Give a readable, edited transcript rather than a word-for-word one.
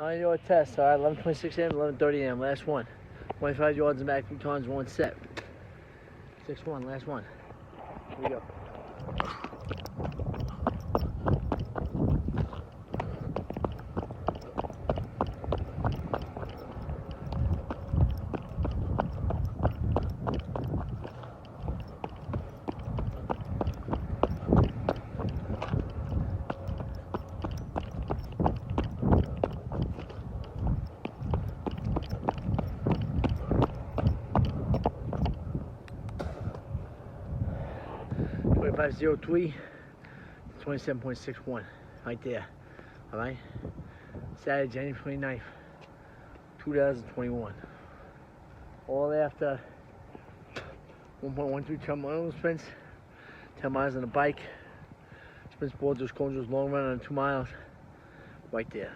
9-yard test, all right, 11:26 a.m., 11:30 a.m., last one. 25 yards and back, 3 times, 1 set. 6-1, last one. Here we go. .503, 27.61, right there. All right. Saturday, January 29th, 2021. All after 1.13 terminal sprints, 10 miles on the bike, sprints, boards, cones, long run on 2 miles, right there.